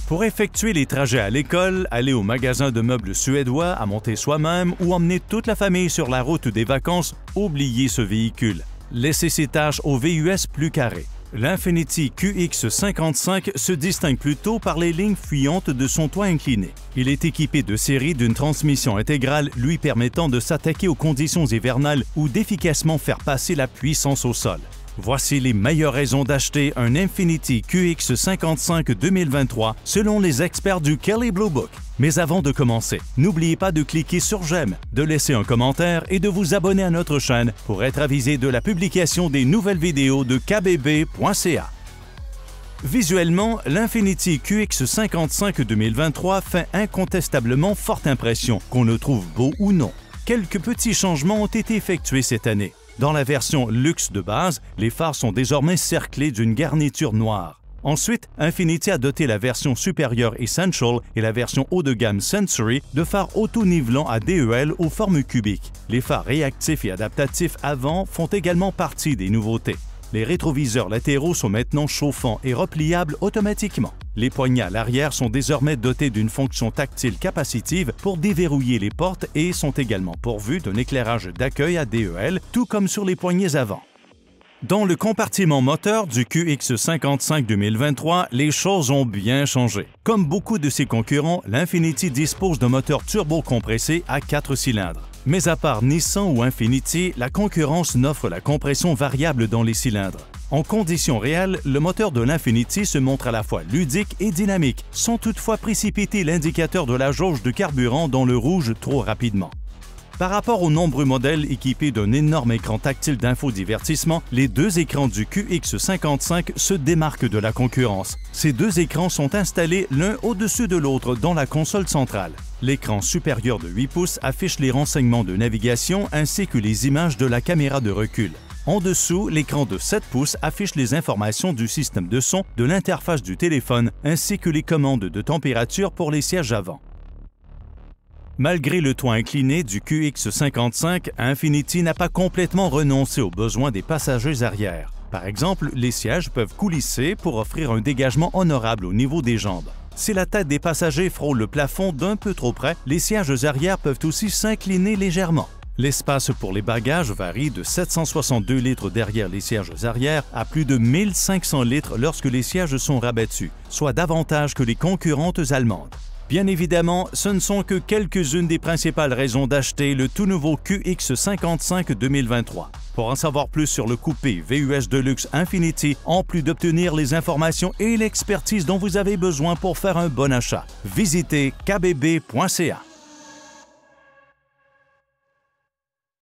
Pour effectuer les trajets à l'école, aller au magasin de meubles suédois, à monter soi-même ou emmener toute la famille sur la route des vacances, oubliez ce véhicule. Laissez ces tâches au VUS plus carré. L'Infiniti QX55 se distingue plutôt par les lignes fuyantes de son toit incliné. Il est équipé de série d'une transmission intégrale lui permettant de s'attaquer aux conditions hivernales ou d'efficacement faire passer la puissance au sol. Voici les meilleures raisons d'acheter un Infiniti QX55 2023 selon les experts du Kelley Blue Book. Mais avant de commencer, n'oubliez pas de cliquer sur j'aime, de laisser un commentaire et de vous abonner à notre chaîne pour être avisé de la publication des nouvelles vidéos de kbb.ca. Visuellement, l'Infiniti QX55 2023 fait incontestablement forte impression, qu'on le trouve beau ou non. Quelques petits changements ont été effectués cette année. Dans la version luxe de base, les phares sont désormais cerclés d'une garniture noire. Ensuite, Infiniti a doté la version supérieure Essential et la version haut de gamme Sensory de phares auto-nivelants à DEL aux formes cubiques. Les phares réactifs et adaptatifs avant font également partie des nouveautés. Les rétroviseurs latéraux sont maintenant chauffants et repliables automatiquement. Les poignées à l'arrière sont désormais dotés d'une fonction tactile capacitive pour déverrouiller les portes et sont également pourvus d'un éclairage d'accueil à DEL, tout comme sur les poignées avant. Dans le compartiment moteur du QX55 2023, les choses ont bien changé. Comme beaucoup de ses concurrents, l'Infiniti dispose d'un moteur turbo-compressé à 4 cylindres. Mais à part Nissan ou Infiniti, la concurrence n'offre la compression variable dans les cylindres. En conditions réelles, le moteur de l'Infiniti se montre à la fois ludique et dynamique, sans toutefois précipiter l'indicateur de la jauge de carburant dans le rouge trop rapidement. Par rapport aux nombreux modèles équipés d'un énorme écran tactile d'infodivertissement, les deux écrans du QX55 se démarquent de la concurrence. Ces deux écrans sont installés l'un au-dessus de l'autre dans la console centrale. L'écran supérieur de 8 pouces affiche les renseignements de navigation ainsi que les images de la caméra de recul. En dessous, l'écran de 7 pouces affiche les informations du système de son, de l'interface du téléphone ainsi que les commandes de température pour les sièges avant. Malgré le toit incliné du QX55, Infiniti n'a pas complètement renoncé aux besoins des passagers arrière. Par exemple, les sièges peuvent coulisser pour offrir un dégagement honorable au niveau des jambes. Si la tête des passagers frôle le plafond d'un peu trop près, les sièges arrière peuvent aussi s'incliner légèrement. L'espace pour les bagages varie de 762 litres derrière les sièges arrière à plus de 1500 litres lorsque les sièges sont rabattus, soit davantage que les concurrentes allemandes. Bien évidemment, ce ne sont que quelques-unes des principales raisons d'acheter le tout nouveau QX55 2023. Pour en savoir plus sur le coupé VUS de luxe Infiniti, en plus d'obtenir les informations et l'expertise dont vous avez besoin pour faire un bon achat, visitez kbb.ca.